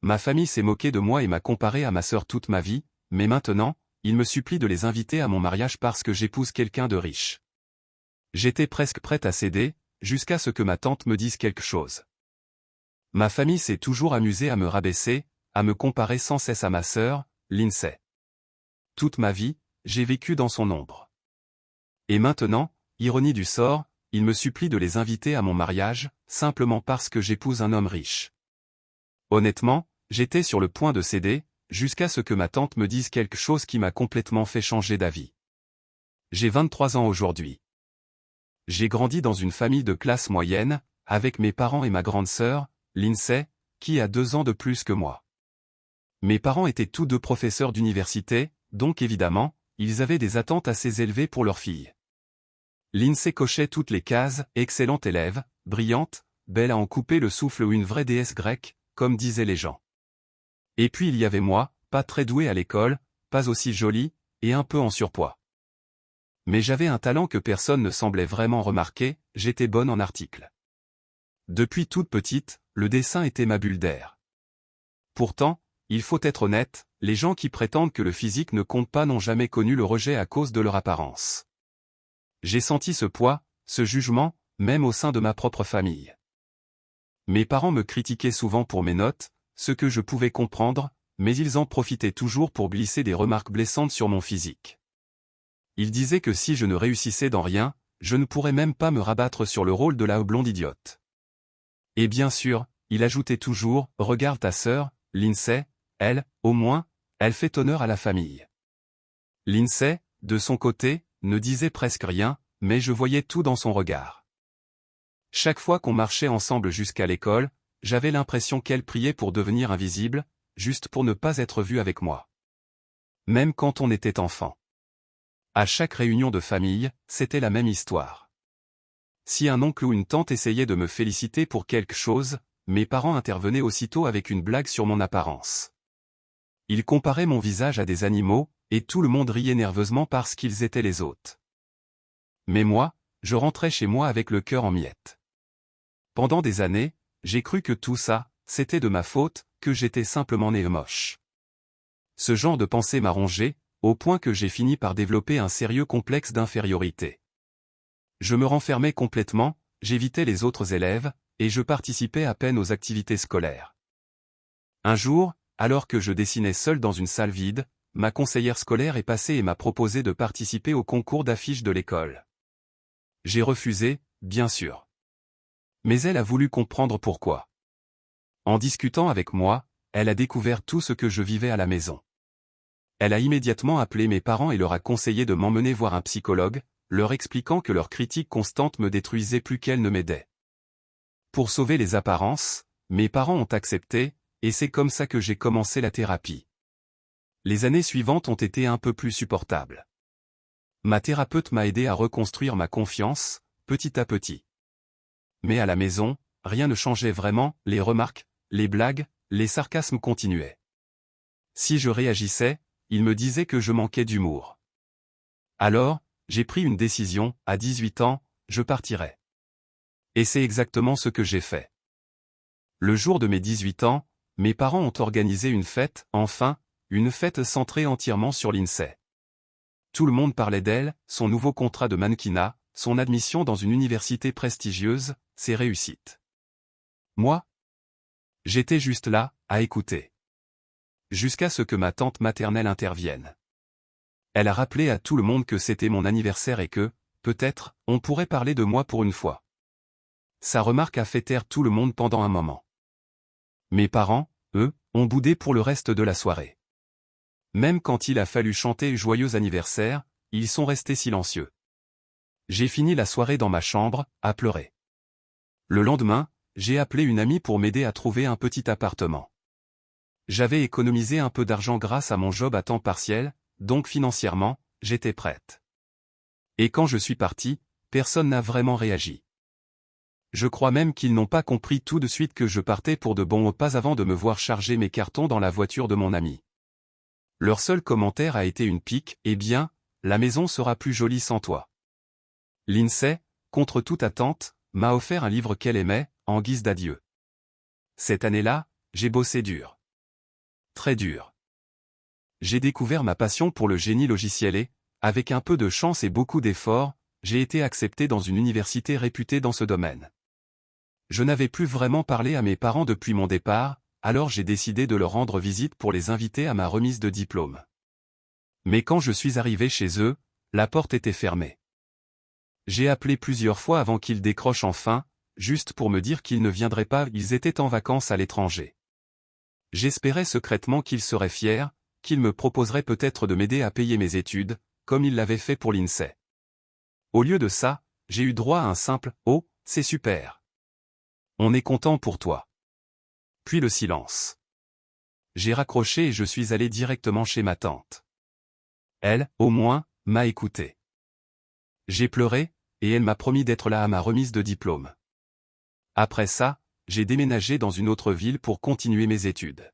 Ma famille s'est moquée de moi et m'a comparé à ma sœur toute ma vie, mais maintenant, ils me supplient de les inviter à mon mariage parce que j'épouse quelqu'un de riche. J'étais presque prête à céder, jusqu'à ce que ma tante me dise quelque chose. Ma famille s'est toujours amusée à me rabaisser, à me comparer sans cesse à ma sœur, Lindsay. Toute ma vie, j'ai vécu dans son ombre. Et maintenant, ironie du sort, ils me supplient de les inviter à mon mariage, simplement parce que j'épouse un homme riche. Honnêtement, j'étais sur le point de céder, jusqu'à ce que ma tante me dise quelque chose qui m'a complètement fait changer d'avis. J'ai 23 ans aujourd'hui. J'ai grandi dans une famille de classe moyenne, avec mes parents et ma grande sœur, Lindsay, qui a 2 ans de plus que moi. Mes parents étaient tous deux professeurs d'université, donc évidemment, ils avaient des attentes assez élevées pour leur fille. Lindsay cochait toutes les cases, excellente élève, brillante, belle à en couper le souffle ou une vraie déesse grecque, comme disaient les gens. Et puis il y avait moi, pas très doué à l'école, pas aussi jolie, et un peu en surpoids. Mais j'avais un talent que personne ne semblait vraiment remarquer, j'étais bonne en articles. Depuis toute petite, le dessin était ma bulle d'air. Pourtant, il faut être honnête, les gens qui prétendent que le physique ne compte pas n'ont jamais connu le rejet à cause de leur apparence. J'ai senti ce poids, ce jugement, même au sein de ma propre famille. Mes parents me critiquaient souvent pour mes notes, ce que je pouvais comprendre, mais ils en profitaient toujours pour glisser des remarques blessantes sur mon physique. Ils disaient que si je ne réussissais dans rien, je ne pourrais même pas me rabattre sur le rôle de la blonde idiote. Et bien sûr, il ajoutait toujours, « Regarde ta sœur, Lindsay, elle, au moins, elle fait honneur à la famille. » Lindsay, de son côté, ne disait presque rien, mais je voyais tout dans son regard. Chaque fois qu'on marchait ensemble jusqu'à l'école, j'avais l'impression qu'elle priait pour devenir invisible, juste pour ne pas être vue avec moi. Même quand on était enfant. À chaque réunion de famille, c'était la même histoire. Si un oncle ou une tante essayait de me féliciter pour quelque chose, mes parents intervenaient aussitôt avec une blague sur mon apparence. Ils comparaient mon visage à des animaux, et tout le monde riait nerveusement parce qu'ils étaient les hôtes. Mais moi, je rentrais chez moi avec le cœur en miettes. Pendant des années, j'ai cru que tout ça, c'était de ma faute, que j'étais simplement né moche. Ce genre de pensée m'a rongé, au point que j'ai fini par développer un sérieux complexe d'infériorité. Je me renfermais complètement, j'évitais les autres élèves, et je participais à peine aux activités scolaires. Un jour, alors que je dessinais seul dans une salle vide, ma conseillère scolaire est passée et m'a proposé de participer au concours d'affiches de l'école. J'ai refusé, bien sûr. Mais elle a voulu comprendre pourquoi. En discutant avec moi, elle a découvert tout ce que je vivais à la maison. Elle a immédiatement appelé mes parents et leur a conseillé de m'emmener voir un psychologue, leur expliquant que leur critique constante me détruisait plus qu'elle ne m'aidait. Pour sauver les apparences, mes parents ont accepté, et c'est comme ça que j'ai commencé la thérapie. Les années suivantes ont été un peu plus supportables. Ma thérapeute m'a aidé à reconstruire ma confiance, petit à petit. Mais à la maison, rien ne changeait vraiment, les remarques, les blagues, les sarcasmes continuaient. Si je réagissais, ils me disaient que je manquais d'humour. Alors, j'ai pris une décision, à 18 ans, je partirai. Et c'est exactement ce que j'ai fait. Le jour de mes 18 ans, mes parents ont organisé une fête, enfin, une fête centrée entièrement sur Lindsay. Tout le monde parlait d'elle, son nouveau contrat de mannequinat, son admission dans une université prestigieuse, ses réussites. Moi, j'étais juste là, à écouter. Jusqu'à ce que ma tante maternelle intervienne. Elle a rappelé à tout le monde que c'était mon anniversaire et que, peut-être, on pourrait parler de moi pour une fois. Sa remarque a fait taire tout le monde pendant un moment. Mes parents, eux, ont boudé pour le reste de la soirée. Même quand il a fallu chanter « Joyeux anniversaire », ils sont restés silencieux. J'ai fini la soirée dans ma chambre, à pleurer. Le lendemain, j'ai appelé une amie pour m'aider à trouver un petit appartement. J'avais économisé un peu d'argent grâce à mon job à temps partiel, donc financièrement, j'étais prête. Et quand je suis parti, personne n'a vraiment réagi. Je crois même qu'ils n'ont pas compris tout de suite que je partais pour de bon pas avant de me voir charger mes cartons dans la voiture de mon ami. Leur seul commentaire a été une pique, « Eh bien, la maison sera plus jolie sans toi. » Lindsay, contre toute attente, m'a offert un livre qu'elle aimait, en guise d'adieu. Cette année-là, j'ai bossé dur. très dur. J'ai découvert ma passion pour le génie logiciel et, avec un peu de chance et beaucoup d'efforts, j'ai été accepté dans une université réputée dans ce domaine. Je n'avais plus vraiment parlé à mes parents depuis mon départ, alors j'ai décidé de leur rendre visite pour les inviter à ma remise de diplôme. Mais quand je suis arrivé chez eux, la porte était fermée. J'ai appelé plusieurs fois avant qu'ils décrochent enfin, juste pour me dire qu'ils ne viendraient pas, ils étaient en vacances à l'étranger. J'espérais secrètement qu'ils seraient fiers, qu'ils me proposeraient peut-être de m'aider à payer mes études, comme ils l'avaient fait pour l'INSEE. Au lieu de ça, j'ai eu droit à un simple « Oh, c'est super. On est content pour toi. » Puis le silence. J'ai raccroché et je suis allé directement chez ma tante. Elle, au moins, m'a écouté. J'ai pleuré, et elle m'a promis d'être là à ma remise de diplôme. Après ça, j'ai déménagé dans une autre ville pour continuer mes études.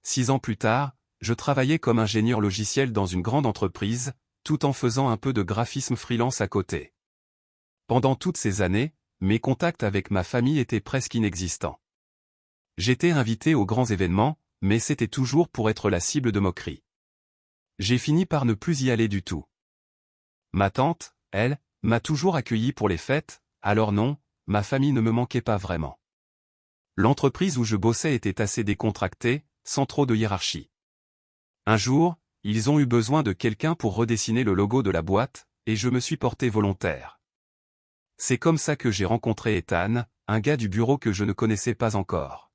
6 ans plus tard, je travaillais comme ingénieur logiciel dans une grande entreprise, tout en faisant un peu de graphisme freelance à côté. Pendant toutes ces années, mes contacts avec ma famille étaient presque inexistants. J'étais invité aux grands événements, mais c'était toujours pour être la cible de moqueries. J'ai fini par ne plus y aller du tout. Ma tante, elle, m'a toujours accueilli pour les fêtes, alors non, ma famille ne me manquait pas vraiment. L'entreprise où je bossais était assez décontractée, sans trop de hiérarchie. Un jour, ils ont eu besoin de quelqu'un pour redessiner le logo de la boîte, et je me suis porté volontaire. C'est comme ça que j'ai rencontré Ethan, un gars du bureau que je ne connaissais pas encore.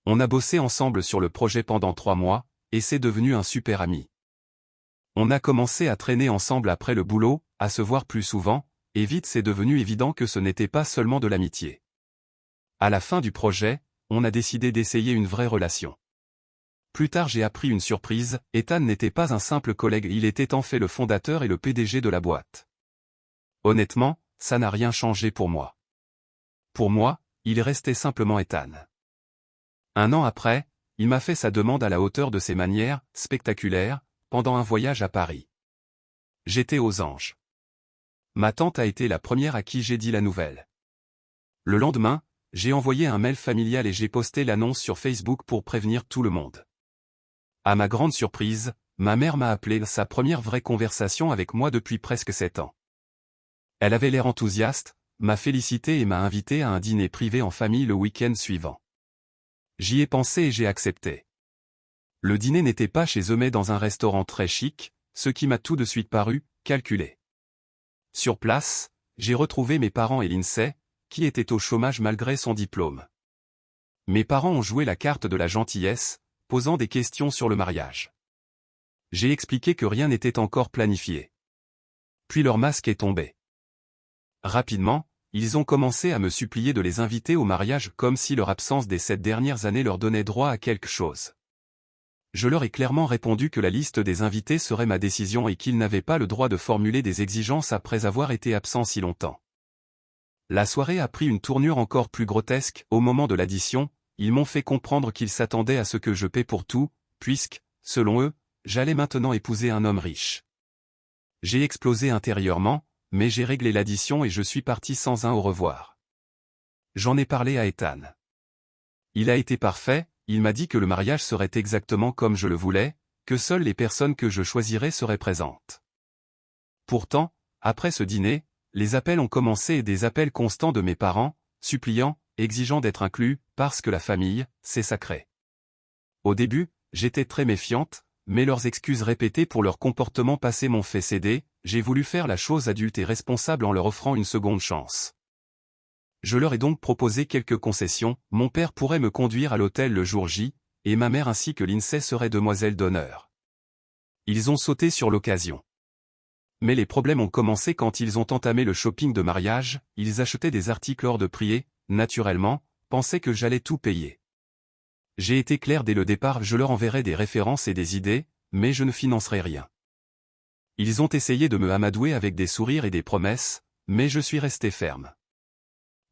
On a bossé ensemble sur le projet pendant 3 mois, et c'est devenu un super ami. On a commencé à traîner ensemble après le boulot, à se voir plus souvent, et vite c'est devenu évident que ce n'était pas seulement de l'amitié. À la fin du projet, on a décidé d'essayer une vraie relation. Plus tard j'ai appris une surprise, Ethan n'était pas un simple collègue, il était en fait le fondateur et le PDG de la boîte. Honnêtement, ça n'a rien changé pour moi. Pour moi, il restait simplement Ethan. 1 an après, il m'a fait sa demande à la hauteur de ses manières, spectaculaires, pendant un voyage à Paris. J'étais aux anges. Ma tante a été la première à qui j'ai dit la nouvelle. Le lendemain, j'ai envoyé un mail familial et j'ai posté l'annonce sur Facebook pour prévenir tout le monde. À ma grande surprise, ma mère m'a appelé, sa première vraie conversation avec moi depuis presque 7 ans. Elle avait l'air enthousiaste, m'a félicité et m'a invité à un dîner privé en famille le week-end suivant. J'y ai pensé et j'ai accepté. Le dîner n'était pas chez eux mais dans un restaurant très chic, ce qui m'a tout de suite paru calculé. Sur place, j'ai retrouvé mes parents et l'INSEE, qui était au chômage malgré son diplôme. Mes parents ont joué la carte de la gentillesse, posant des questions sur le mariage. J'ai expliqué que rien n'était encore planifié. Puis leur masque est tombé. Rapidement, ils ont commencé à me supplier de les inviter au mariage comme si leur absence des 7 dernières années leur donnait droit à quelque chose. Je leur ai clairement répondu que la liste des invités serait ma décision et qu'ils n'avaient pas le droit de formuler des exigences après avoir été absents si longtemps. La soirée a pris une tournure encore plus grotesque. Au moment de l'addition, ils m'ont fait comprendre qu'ils s'attendaient à ce que je paie pour tout, puisque, selon eux, j'allais maintenant épouser un homme riche. J'ai explosé intérieurement, mais j'ai réglé l'addition et je suis parti sans un au revoir. J'en ai parlé à Ethan. Il a été parfait, il m'a dit que le mariage serait exactement comme je le voulais, que seules les personnes que je choisirais seraient présentes. Pourtant, après ce dîner, les appels ont commencé et des appels constants de mes parents, suppliants, exigeant d'être inclus, parce que la famille, c'est sacré. Au début, j'étais très méfiante, mais leurs excuses répétées pour leur comportement passé m'ont fait céder, j'ai voulu faire la chose adulte et responsable en leur offrant une seconde chance. Je leur ai donc proposé quelques concessions, mon père pourrait me conduire à l'hôtel le jour J, et ma mère ainsi que l'INSEE seraient demoiselles d'honneur. Ils ont sauté sur l'occasion. Mais les problèmes ont commencé quand ils ont entamé le shopping de mariage, ils achetaient des articles hors de prix et, naturellement, pensaient que j'allais tout payer. J'ai été clair dès le départ, je leur enverrai des références et des idées, mais je ne financerai rien. Ils ont essayé de me amadouer avec des sourires et des promesses, mais je suis resté ferme.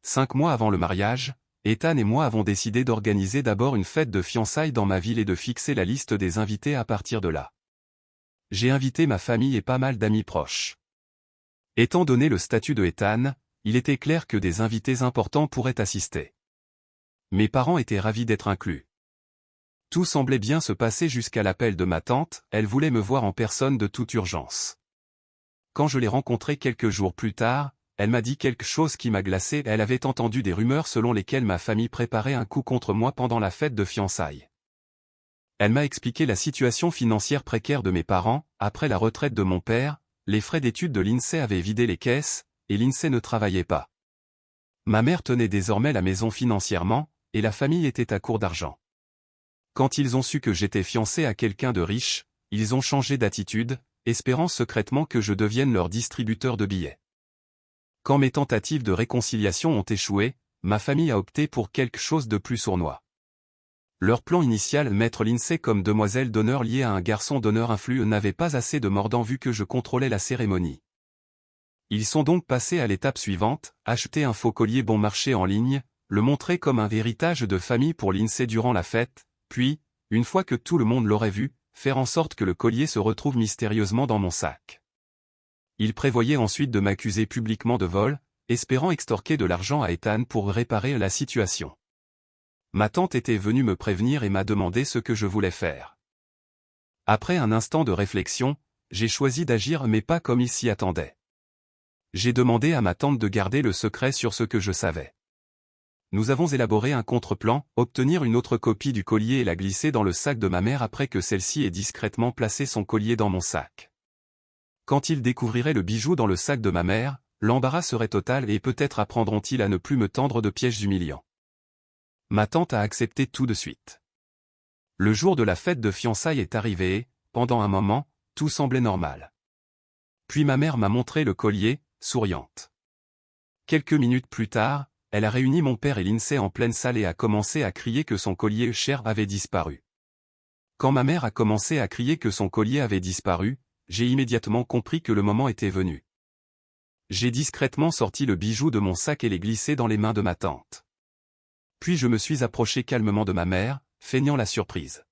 5 mois avant le mariage, Ethan et moi avons décidé d'organiser d'abord une fête de fiançailles dans ma ville et de fixer la liste des invités à partir de là. J'ai invité ma famille et pas mal d'amis proches. Étant donné le statut de Ethan, il était clair que des invités importants pourraient assister. Mes parents étaient ravis d'être inclus. Tout semblait bien se passer jusqu'à l'appel de ma tante, elle voulait me voir en personne de toute urgence. Quand je l'ai rencontrée quelques jours plus tard, elle m'a dit quelque chose qui m'a glacé. Elle avait entendu des rumeurs selon lesquelles ma famille préparait un coup contre moi pendant la fête de fiançailles. Elle m'a expliqué la situation financière précaire de mes parents. Après la retraite de mon père, les frais d'études de l'INSEE avaient vidé les caisses, et l'INSEE ne travaillait pas. Ma mère tenait désormais la maison financièrement, et la famille était à court d'argent. Quand ils ont su que j'étais fiancé à quelqu'un de riche, ils ont changé d'attitude, espérant secrètement que je devienne leur distributeur de billets. Quand mes tentatives de réconciliation ont échoué, ma famille a opté pour quelque chose de plus sournois. Leur plan initial, mettre l'INSEE comme demoiselle d'honneur liée à un garçon d'honneur influent, n'avait pas assez de mordant vu que je contrôlais la cérémonie. Ils sont donc passés à l'étape suivante, acheter un faux collier bon marché en ligne, le montrer comme un héritage de famille pour l'INSEE durant la fête, puis, une fois que tout le monde l'aurait vu, faire en sorte que le collier se retrouve mystérieusement dans mon sac. Ils prévoyaient ensuite de m'accuser publiquement de vol, espérant extorquer de l'argent à Ethan pour réparer la situation. Ma tante était venue me prévenir et m'a demandé ce que je voulais faire. Après un instant de réflexion, j'ai choisi d'agir mais pas comme ils s'y attendaient. J'ai demandé à ma tante de garder le secret sur ce que je savais. Nous avons élaboré un contre-plan, obtenir une autre copie du collier et la glisser dans le sac de ma mère après que celle-ci ait discrètement placé son collier dans mon sac. Quand ils découvriraient le bijou dans le sac de ma mère, l'embarras serait total et peut-être apprendront-ils à ne plus me tendre de pièges humiliants. Ma tante a accepté tout de suite. Le jour de la fête de fiançailles est arrivé et, pendant un moment, tout semblait normal. Puis ma mère m'a montré le collier, souriante. Quelques minutes plus tard, elle a réuni mon père et l'INSEE en pleine salle et a commencé à crier que son collier cher avait disparu. Quand ma mère a commencé à crier que son collier avait disparu, j'ai immédiatement compris que le moment était venu. J'ai discrètement sorti le bijou de mon sac et l'ai glissé dans les mains de ma tante. Puis je me suis approché calmement de ma mère, feignant la surprise.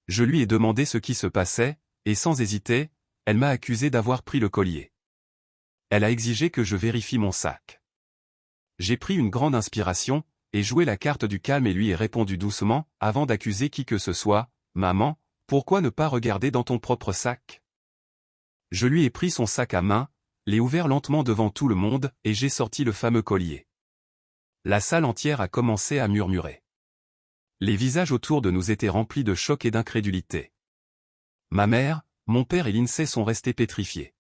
Je lui ai demandé ce qui se passait, et sans hésiter, elle m'a accusé d'avoir pris le collier. Elle a exigé que je vérifie mon sac. J'ai pris une grande inspiration, et joué la carte du calme et lui ai répondu doucement, avant d'accuser qui que ce soit, « Maman, pourquoi ne pas regarder dans ton propre sac ?» Je lui ai pris son sac à main, l'ai ouvert lentement devant tout le monde, et j'ai sorti le fameux collier. La salle entière a commencé à murmurer. Les visages autour de nous étaient remplis de choc et d'incrédulité. Ma mère, mon père et l'INSEE sont restés pétrifiés.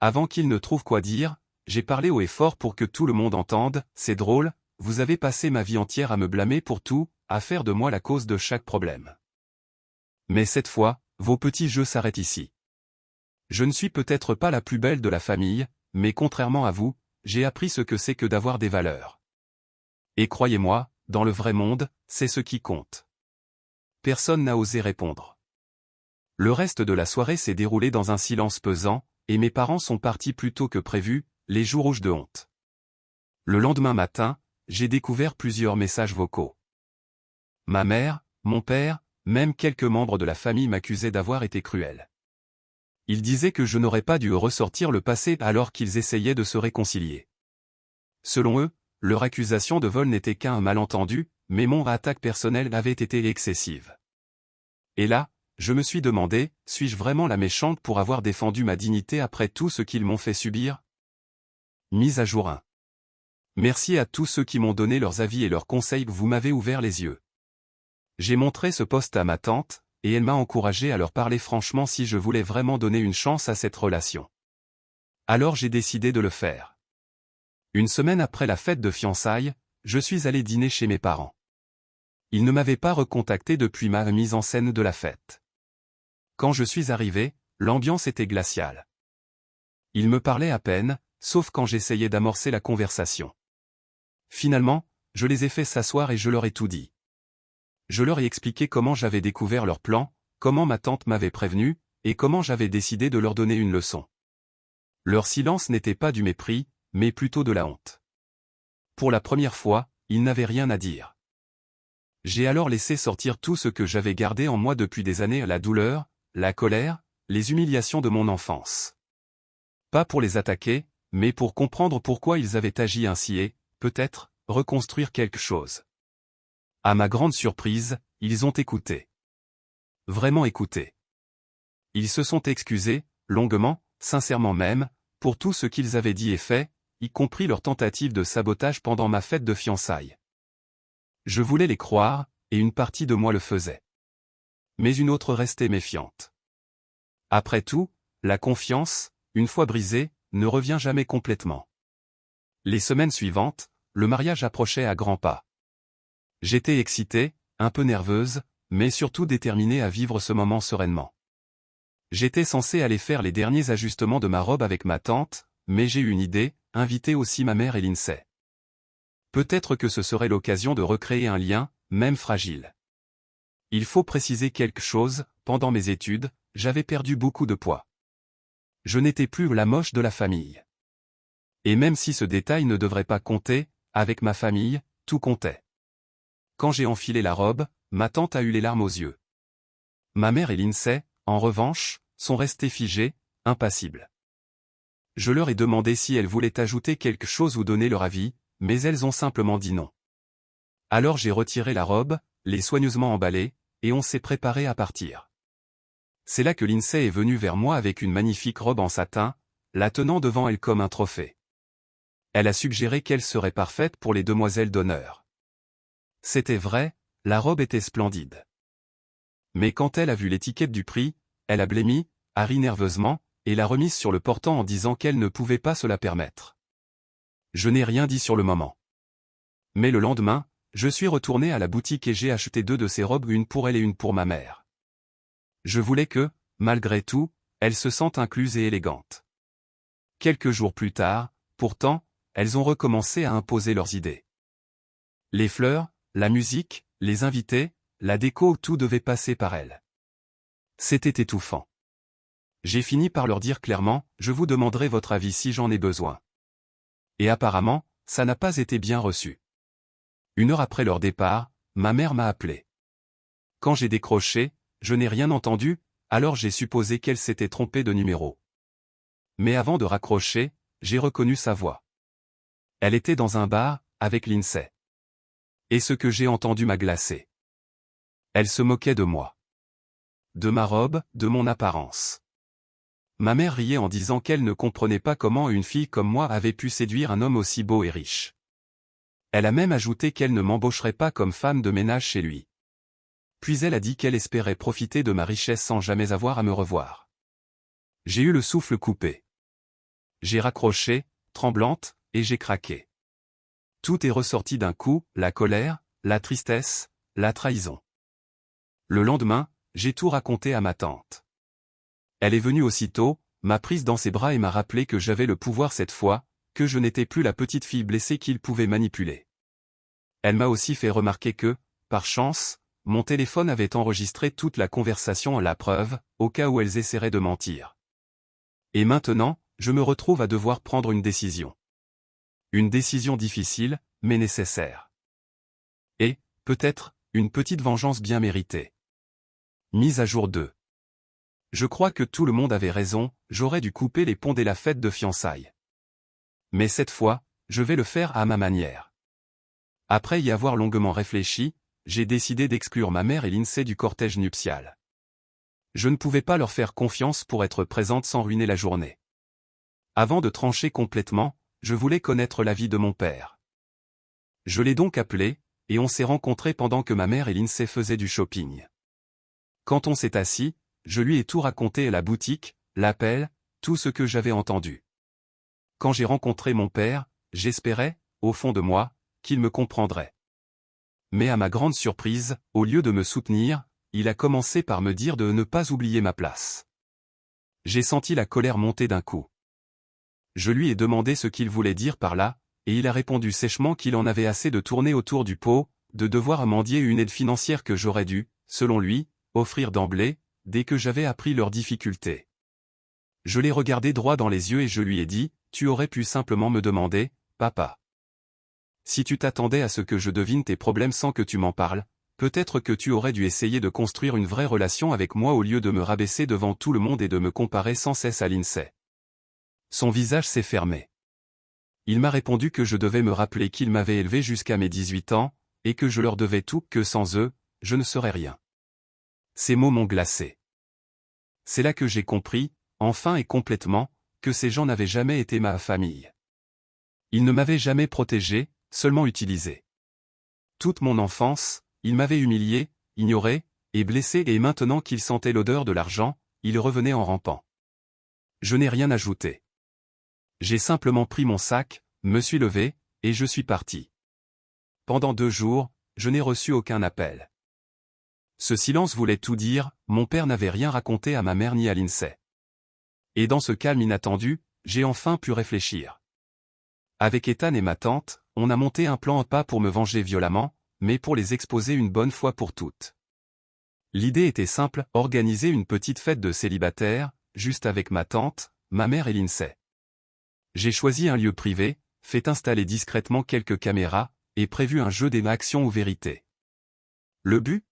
Avant qu'ils ne trouvent quoi dire, j'ai parlé haut et fort pour que tout le monde entende. « C'est drôle, vous avez passé ma vie entière à me blâmer pour tout, à faire de moi la cause de chaque problème. Mais cette fois, vos petits jeux s'arrêtent ici. Je ne suis peut-être pas la plus belle de la famille, mais contrairement à vous, j'ai appris ce que c'est que d'avoir des valeurs. Et croyez-moi, dans le vrai monde, c'est ce qui compte. » Personne n'a osé répondre. Le reste de la soirée s'est déroulé dans un silence pesant, et mes parents sont partis plus tôt que prévu, les joues rouges de honte. Le lendemain matin, j'ai découvert plusieurs messages vocaux. Ma mère, mon père, même quelques membres de la famille m'accusaient d'avoir été cruel. Ils disaient que je n'aurais pas dû ressortir le passé alors qu'ils essayaient de se réconcilier. Selon eux, leur accusation de vol n'était qu'un malentendu, mais mon attaque personnelle avait été excessive. Et là, je me suis demandé, suis-je vraiment la méchante pour avoir défendu ma dignité après tout ce qu'ils m'ont fait subir ? Mise à jour 1. Merci à tous ceux qui m'ont donné leurs avis et leurs conseils, vous m'avez ouvert les yeux. J'ai montré ce post à ma tante, et elle m'a encouragé à leur parler franchement si je voulais vraiment donner une chance à cette relation. Alors j'ai décidé de le faire. Une semaine après la fête de fiançailles, je suis allé dîner chez mes parents. Ils ne m'avaient pas recontacté depuis ma mise en scène de la fête. Quand je suis arrivé, l'ambiance était glaciale. Ils me parlaient à peine, sauf quand j'essayais d'amorcer la conversation. Finalement, je les ai fait s'asseoir et je leur ai tout dit. Je leur ai expliqué comment j'avais découvert leur plan, comment ma tante m'avait prévenu, et comment j'avais décidé de leur donner une leçon. Leur silence n'était pas du mépris, mais plutôt de la honte. Pour la première fois, ils n'avaient rien à dire. J'ai alors laissé sortir tout ce que j'avais gardé en moi depuis des années, la douleur, la colère, les humiliations de mon enfance. Pas pour les attaquer, mais pour comprendre pourquoi ils avaient agi ainsi et, peut-être, reconstruire quelque chose. À ma grande surprise, ils ont écouté. Vraiment écouté. Ils se sont excusés, longuement, sincèrement même, pour tout ce qu'ils avaient dit et fait, y compris leur tentative de sabotage pendant ma fête de fiançailles. Je voulais les croire, et une partie de moi le faisait. Mais une autre restait méfiante. Après tout, la confiance, une fois brisée, ne revient jamais complètement. Les semaines suivantes, le mariage approchait à grands pas. J'étais excitée, un peu nerveuse, mais surtout déterminée à vivre ce moment sereinement. J'étais censée aller faire les derniers ajustements de ma robe avec ma tante, mais j'ai eu une idée, inviter aussi ma mère et Lindsay. Peut-être que ce serait l'occasion de recréer un lien, même fragile. Il faut préciser quelque chose, pendant mes études, j'avais perdu beaucoup de poids. Je n'étais plus la moche de la famille. Et même si ce détail ne devrait pas compter, avec ma famille, tout comptait. Quand j'ai enfilé la robe, ma tante a eu les larmes aux yeux. Ma mère et Lindsay, en revanche, sont restées figées, impassibles. Je leur ai demandé si elles voulaient ajouter quelque chose ou donner leur avis, mais elles ont simplement dit non. Alors j'ai retiré la robe, l'ai soigneusement emballée, et on s'est préparé à partir. C'est là que Lindsay est venue vers moi avec une magnifique robe en satin, la tenant devant elle comme un trophée. Elle a suggéré qu'elle serait parfaite pour les demoiselles d'honneur. C'était vrai, la robe était splendide. Mais quand elle a vu l'étiquette du prix, elle a blêmi, a ri nerveusement, et l'a remise sur le portant en disant qu'elle ne pouvait pas se la permettre. Je n'ai rien dit sur le moment. Mais le lendemain, je suis retourné à la boutique et j'ai acheté 2 de ces robes, une pour elle et une pour ma mère. Je voulais que, malgré tout, elles se sentent incluses et élégantes. Quelques jours plus tard, pourtant, elles ont recommencé à imposer leurs idées. Les fleurs, la musique, les invités, la déco, tout devait passer par elles. C'était étouffant. J'ai fini par leur dire clairement, je vous demanderai votre avis si j'en ai besoin. Et apparemment, ça n'a pas été bien reçu. 1 heure après leur départ, ma mère m'a appelé. Quand j'ai décroché, je n'ai rien entendu, alors j'ai supposé qu'elle s'était trompée de numéro. Mais avant de raccrocher, j'ai reconnu sa voix. Elle était dans un bar, avec Lindsay. Et ce que j'ai entendu m'a glacé. Elle se moquait de moi. De ma robe, de mon apparence. Ma mère riait en disant qu'elle ne comprenait pas comment une fille comme moi avait pu séduire un homme aussi beau et riche. Elle a même ajouté qu'elle ne m'embaucherait pas comme femme de ménage chez lui. Puis elle a dit qu'elle espérait profiter de ma richesse sans jamais avoir à me revoir. J'ai eu le souffle coupé. J'ai raccroché, tremblante, et j'ai craqué. Tout est ressorti d'un coup, la colère, la tristesse, la trahison. Le lendemain, j'ai tout raconté à ma tante. Elle est venue aussitôt, m'a prise dans ses bras et m'a rappelé que j'avais le pouvoir cette fois, que je n'étais plus la petite fille blessée qu'il pouvait manipuler. Elle m'a aussi fait remarquer que, par chance, mon téléphone avait enregistré toute la conversation à la preuve, au cas où elles essaieraient de mentir. Et maintenant, je me retrouve à devoir prendre une décision. Une décision difficile, mais nécessaire. Et, peut-être, une petite vengeance bien méritée. Mise à jour 2. Je crois que tout le monde avait raison, j'aurais dû couper les ponts dès la fête de fiançailles. Mais cette fois, je vais le faire à ma manière. Après y avoir longuement réfléchi, j'ai décidé d'exclure ma mère et Lindsay du cortège nuptial. Je ne pouvais pas leur faire confiance pour être présente sans ruiner la journée. Avant de trancher complètement, je voulais connaître l'avis de mon père. Je l'ai donc appelé, et on s'est rencontrés pendant que ma mère et Lindsay faisaient du shopping. Quand on s'est assis, je lui ai tout raconté à la boutique, l'appel, tout ce que j'avais entendu. Quand j'ai rencontré mon père, j'espérais, au fond de moi, qu'il me comprendrait. Mais à ma grande surprise, au lieu de me soutenir, il a commencé par me dire de ne pas oublier ma place. J'ai senti la colère monter d'un coup. Je lui ai demandé ce qu'il voulait dire par là, et il a répondu sèchement qu'il en avait assez de tourner autour du pot, de devoir mendier une aide financière que j'aurais dû, selon lui, offrir d'emblée, dès que j'avais appris leurs difficultés. Je l'ai regardé droit dans les yeux et je lui ai dit, tu aurais pu simplement me demander, papa. Si tu t'attendais à ce que je devine tes problèmes sans que tu m'en parles, peut-être que tu aurais dû essayer de construire une vraie relation avec moi au lieu de me rabaisser devant tout le monde et de me comparer sans cesse à Lindsay. Son visage s'est fermé. Il m'a répondu que je devais me rappeler qu'il m'avait élevé jusqu'à mes 18 ans, et que je leur devais tout, que sans eux, je ne serai rien. Ces mots m'ont glacé. C'est là que j'ai compris, enfin et complètement, que ces gens n'avaient jamais été ma famille. Ils ne m'avaient jamais protégé, seulement utilisé. Toute mon enfance, ils m'avaient humilié, ignoré, et blessé et maintenant qu'ils sentaient l'odeur de l'argent, ils revenaient en rampant. Je n'ai rien ajouté. J'ai simplement pris mon sac, me suis levé, et je suis parti. Pendant 2 jours, je n'ai reçu aucun appel. Ce silence voulait tout dire, mon père n'avait rien raconté à ma mère ni à Lindsay. Et dans ce calme inattendu, j'ai enfin pu réfléchir. Avec Ethan et ma tante, on a monté un plan pas pour me venger violemment, mais pour les exposer une bonne fois pour toutes. L'idée était simple, organiser une petite fête de célibataires, juste avec ma tante, ma mère et Lindsay. J'ai choisi un lieu privé, fait installer discrètement quelques caméras, et prévu un jeu d'action ou vérité. Le but ?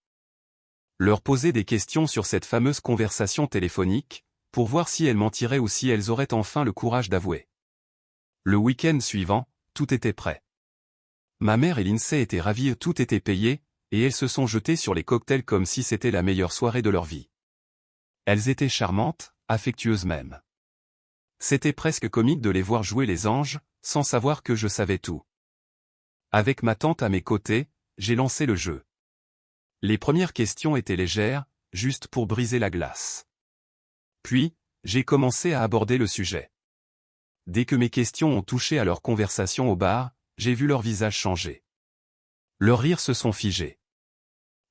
Leur poser des questions sur cette fameuse conversation téléphonique, pour voir si elles mentiraient ou si elles auraient enfin le courage d'avouer. Le week-end suivant, tout était prêt. Ma mère et Lindsay étaient ravies, tout était payé, et elles se sont jetées sur les cocktails comme si c'était la meilleure soirée de leur vie. Elles étaient charmantes, affectueuses même. C'était presque comique de les voir jouer les anges, sans savoir que je savais tout. Avec ma tante à mes côtés, j'ai lancé le jeu. Les premières questions étaient légères, juste pour briser la glace. Puis, j'ai commencé à aborder le sujet. Dès que mes questions ont touché à leur conversation au bar, j'ai vu leur visage changer. Leurs rires se sont figés.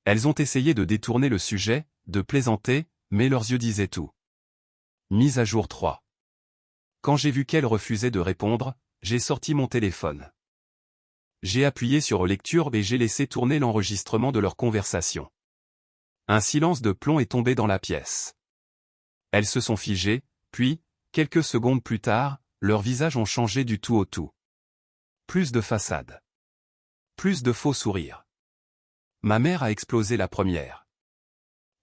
Elles ont essayé de détourner le sujet, de plaisanter, mais leurs yeux disaient tout. Mise à jour 3. Quand j'ai vu qu'elles refusaient de répondre, j'ai sorti mon téléphone. J'ai appuyé sur lecture et j'ai laissé tourner l'enregistrement de leur conversation. Un silence de plomb est tombé dans la pièce. Elles se sont figées, puis, quelques secondes plus tard, leurs visages ont changé du tout au tout. Plus de façade. Plus de faux sourires. Ma mère a explosé la première.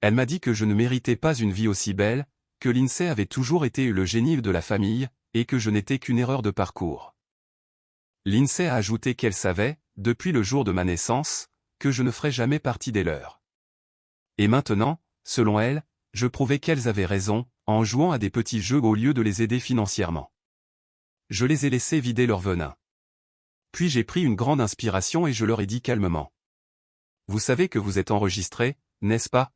Elle m'a dit que je ne méritais pas une vie aussi belle, que Lindsay avait toujours été le génie de la famille, et que je n'étais qu'une erreur de parcours. Lindsay a ajouté qu'elle savait, depuis le jour de ma naissance, que je ne ferais jamais partie des leurs. Et maintenant, selon elle, je prouvais qu'elles avaient raison, en jouant à des petits jeux au lieu de les aider financièrement. Je les ai laissées vider leur venin. Puis j'ai pris une grande inspiration et je leur ai dit calmement. Vous savez que vous êtes enregistrés, n'est-ce pas?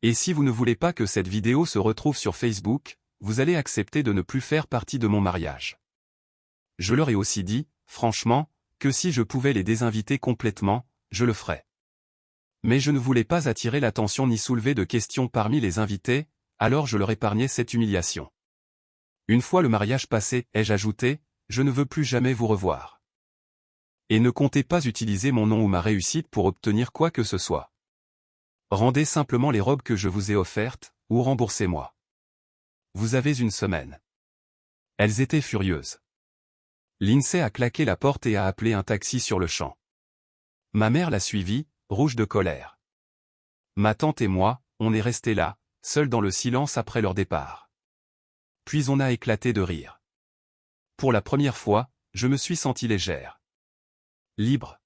Et si vous ne voulez pas que cette vidéo se retrouve sur Facebook, vous allez accepter de ne plus faire partie de mon mariage. Je leur ai aussi dit, franchement, que si je pouvais les désinviter complètement, je le ferais. Mais je ne voulais pas attirer l'attention ni soulever de questions parmi les invités, alors je leur épargnais cette humiliation. Une fois le mariage passé, ai-je ajouté, je ne veux plus jamais vous revoir. Et ne comptez pas utiliser mon nom ou ma réussite pour obtenir quoi que ce soit. Rendez simplement les robes que je vous ai offertes, ou remboursez-moi. Vous avez une semaine. Elles étaient furieuses. Lindsay a claqué la porte et a appelé un taxi sur le champ. Ma mère l'a suivi, rouge de colère. Ma tante et moi, on est restés là, seuls dans le silence après leur départ. Puis on a éclaté de rire. Pour la première fois, je me suis sentie légère. Libre.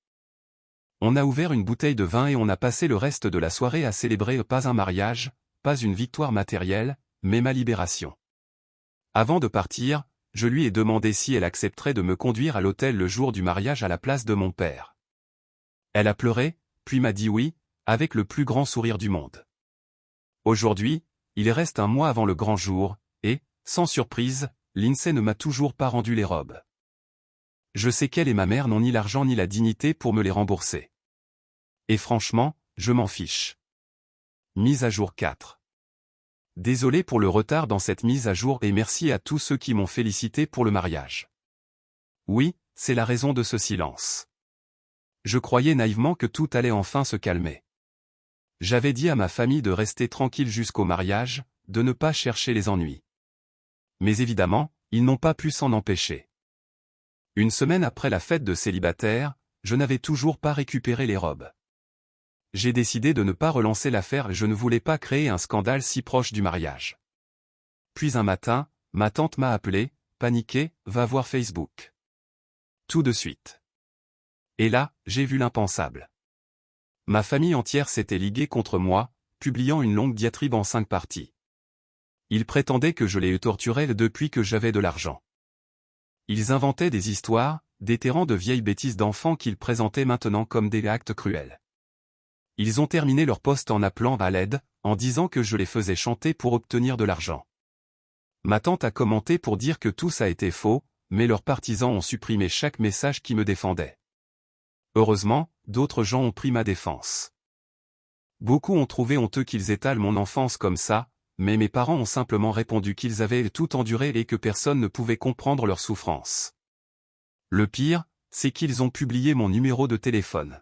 On a ouvert une bouteille de vin et on a passé le reste de la soirée à célébrer pas un mariage, pas une victoire matérielle, mais ma libération. Avant de partir, je lui ai demandé si elle accepterait de me conduire à l'hôtel le jour du mariage à la place de mon père. Elle a pleuré, puis m'a dit oui, avec le plus grand sourire du monde. Aujourd'hui, il reste un mois avant le grand jour, et, sans surprise, Lindsay ne m'a toujours pas rendu les robes. Je sais qu'elle et ma mère n'ont ni l'argent ni la dignité pour me les rembourser. Et franchement, je m'en fiche. Mise à jour 4. Désolé pour le retard dans cette mise à jour et merci à tous ceux qui m'ont félicité pour le mariage. Oui, c'est la raison de ce silence. Je croyais naïvement que tout allait enfin se calmer. J'avais dit à ma famille de rester tranquille jusqu'au mariage, de ne pas chercher les ennuis. Mais évidemment, ils n'ont pas pu s'en empêcher. Une semaine après la fête de célibataire, je n'avais toujours pas récupéré les robes. J'ai décidé de ne pas relancer l'affaire et je ne voulais pas créer un scandale si proche du mariage. Puis un matin, ma tante m'a appelé, paniquée, va voir Facebook. Tout de suite. Et là, j'ai vu l'impensable. Ma famille entière s'était liguée contre moi, publiant une longue diatribe en 5 parties. Ils prétendaient que je les torturais depuis que j'avais de l'argent. Ils inventaient des histoires, déterrant de vieilles bêtises d'enfants qu'ils présentaient maintenant comme des actes cruels. Ils ont terminé leur poste en appelant à l'aide, en disant que je les faisais chanter pour obtenir de l'argent. Ma tante a commenté pour dire que tout ça était faux, mais leurs partisans ont supprimé chaque message qui me défendait. Heureusement, d'autres gens ont pris ma défense. Beaucoup ont trouvé honteux qu'ils étalent mon enfance comme ça, mais mes parents ont simplement répondu qu'ils avaient tout enduré et que personne ne pouvait comprendre leur souffrance. Le pire, c'est qu'ils ont publié mon numéro de téléphone.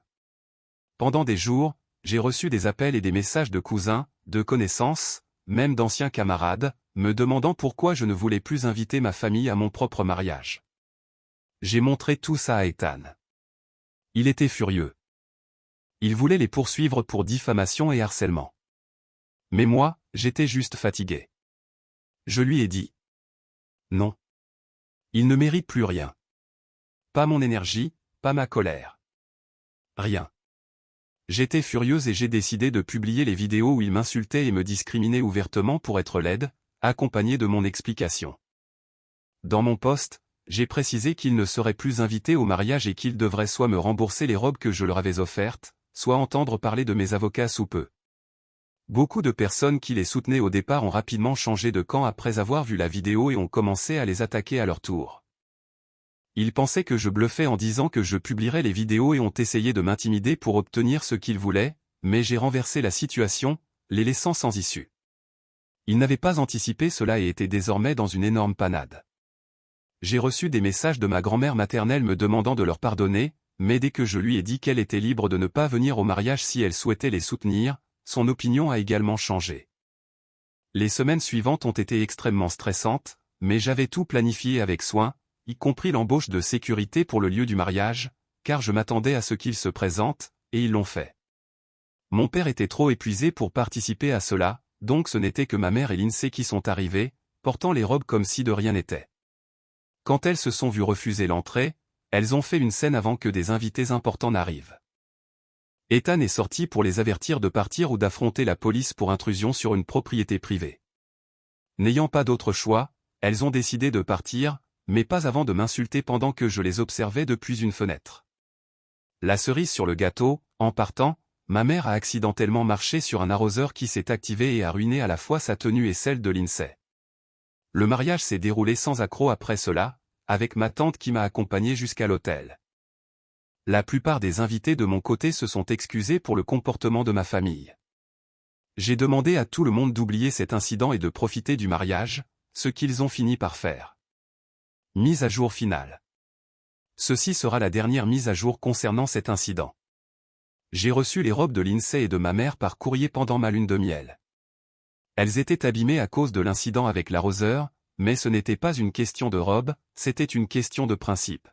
Pendant des jours, j'ai reçu des appels et des messages de cousins, de connaissances, même d'anciens camarades, me demandant pourquoi je ne voulais plus inviter ma famille à mon propre mariage. J'ai montré tout ça à Ethan. Il était furieux. Il voulait les poursuivre pour diffamation et harcèlement. Mais moi, j'étais juste fatigué. Je lui ai dit. Non. Il ne mérite plus rien. Pas mon énergie, pas ma colère. Rien. J'étais furieuse et j'ai décidé de publier les vidéos où il m'insultait et me discriminait ouvertement pour être laide, accompagné de mon explication. Dans mon post, j'ai précisé qu'il ne serait plus invité au mariage et qu'il devrait soit me rembourser les robes que je leur avais offertes, soit entendre parler de mes avocats sous peu. Beaucoup de personnes qui les soutenaient au départ ont rapidement changé de camp après avoir vu la vidéo et ont commencé à les attaquer à leur tour. Ils pensaient que je bluffais en disant que je publierais les vidéos et ont essayé de m'intimider pour obtenir ce qu'ils voulaient, mais j'ai renversé la situation, les laissant sans issue. Ils n'avaient pas anticipé cela et étaient désormais dans une énorme panade. J'ai reçu des messages de ma grand-mère maternelle me demandant de leur pardonner, mais dès que je lui ai dit qu'elle était libre de ne pas venir au mariage si elle souhaitait les soutenir, son opinion a également changé. Les semaines suivantes ont été extrêmement stressantes, mais j'avais tout planifié avec soin, y compris l'embauche de sécurité pour le lieu du mariage, car je m'attendais à ce qu'ils se présentent, et ils l'ont fait. Mon père était trop épuisé pour participer à cela, donc ce n'était que ma mère et Lindsay qui sont arrivés, portant les robes comme si de rien n'était. Quand elles se sont vues refuser l'entrée, elles ont fait une scène avant que des invités importants n'arrivent. Ethan est sorti pour les avertir de partir ou d'affronter la police pour intrusion sur une propriété privée. N'ayant pas d'autre choix, elles ont décidé de partir, mais pas avant de m'insulter pendant que je les observais depuis une fenêtre. La cerise sur le gâteau, en partant, ma mère a accidentellement marché sur un arroseur qui s'est activé et a ruiné à la fois sa tenue et celle de Lindsay. Le mariage s'est déroulé sans accroc après cela, avec ma tante qui m'a accompagné jusqu'à l'hôtel. La plupart des invités de mon côté se sont excusés pour le comportement de ma famille. J'ai demandé à tout le monde d'oublier cet incident et de profiter du mariage, ce qu'ils ont fini par faire. Mise à jour finale. Ceci sera la dernière mise à jour concernant cet incident. J'ai reçu les robes de Lindsay et de ma mère par courrier pendant ma lune de miel. Elles étaient abîmées à cause de l'incident avec l'arroseur, mais ce n'était pas une question de robe, c'était une question de principe.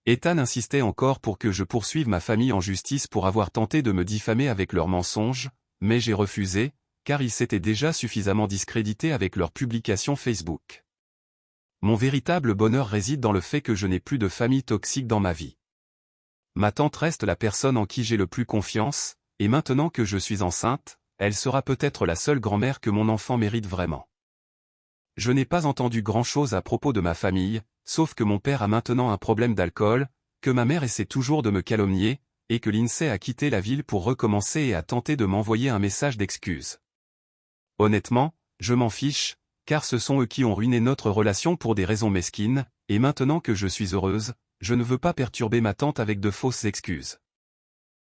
Ethan insistait encore pour que je poursuive ma famille en justice pour avoir tenté de me diffamer avec leurs mensonges, mais j'ai refusé, car ils s'étaient déjà suffisamment discrédités avec leurs publications Facebook. Mon véritable bonheur réside dans le fait que je n'ai plus de famille toxique dans ma vie. Ma tante reste la personne en qui j'ai le plus confiance, et maintenant que je suis enceinte, elle sera peut-être la seule grand-mère que mon enfant mérite vraiment. Je n'ai pas entendu grand-chose à propos de ma famille, sauf que mon père a maintenant un problème d'alcool, que ma mère essaie toujours de me calomnier, et que Lindsay a quitté la ville pour recommencer et a tenté de m'envoyer un message d'excuse. Honnêtement, je m'en fiche, car ce sont eux qui ont ruiné notre relation pour des raisons mesquines, et maintenant que je suis heureuse, je ne veux pas perturber ma tante avec de fausses excuses.